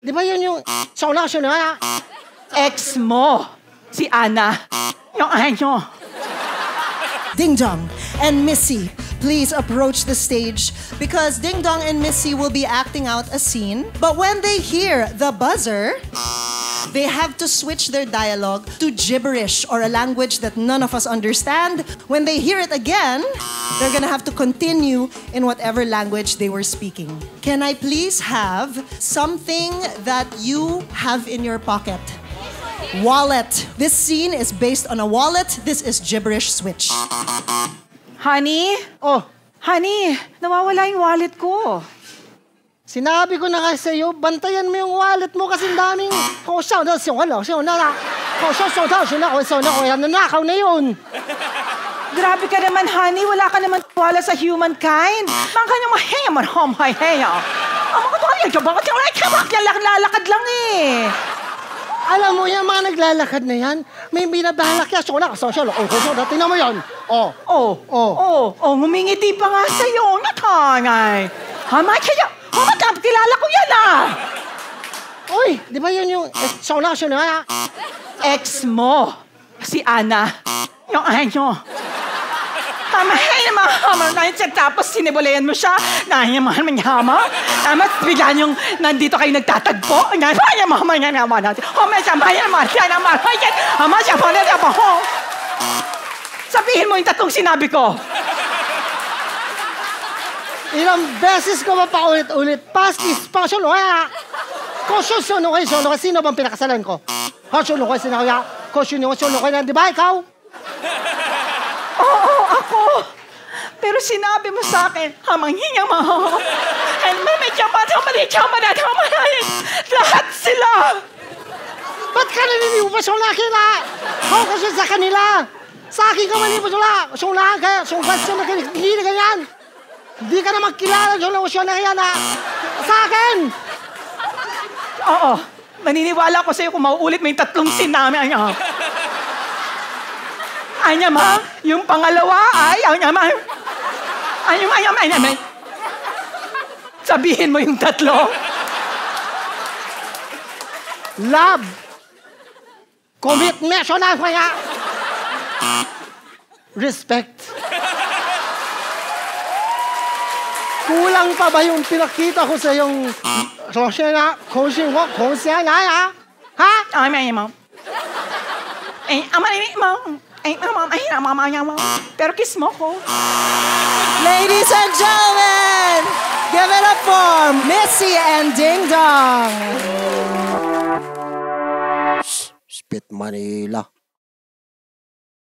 Di ba yun yung sauna na? Ex mo, si Ana. Yung ano. Ding Dong and Missy, please approach the stage because Ding Dong and Missy will be acting out a scene. But when they hear the buzzer, they have to switch their dialogue to gibberish or a language that none of us understand. When they hear it again, they're gonna have to continue in whatever language they were speaking. Can I please have something that you have in your pocket? Wallet. This scene is based on a wallet. This is gibberish switch. Honey? Oh, Honey, nawawala yung wallet ko. sinabi ko na kasi sa'yo, bantayan mo yung wallet mo kasi daming nanakaw na yun. Grabe ka naman, honey. Wala ka naman wala sa humankind. Bang kanyang mahayaman, homay-haya. Ama ko to kanya, bakit yung lalakad lang eh. Alam mo yan, mga naglalakad na yan, may binabalak yan. Tingnan mo yun. Ngumingiti pa nga sa'yo. Natangay. Hamay kaya, kilala ko yan ah. Uy, di ba yun yung sauna na? Ex mo, si Ana. Yung ano. Tapos sinibulayan mo siya. Nahiyaman mangyama. Tapos bigla niyong nandito kayo nagtatagpo. Sabihin mo yung tatlong sinabi ko. Ilang beses ko ba paulit-ulit? Past is function. Sino bang pinakasalan ko? Di ba ikaw? Oo, ako. Pero sinabi mo sa akin, hamanghinga mo. Lahat sila. Ba't ka naniniwala sa kanila? Ako kasi sa kanila. Sa akin ka maniniwala. Hindi na ganyan. Hindi ka na magkilala na yan ha. Sa akin. Oo. Maniniwala ko sa'yo kung mauulit mo yung tatlong sinabi. Anya ma, yung pangalawa ay, sabihin mo yung tatlo. Love. Commitment. Respect. Kulang pa ba yung pinakita ko sa yung Pero kiss mo ko. Ladies and gentlemen, give it up for Missy and Ding Dong. Spit Manila.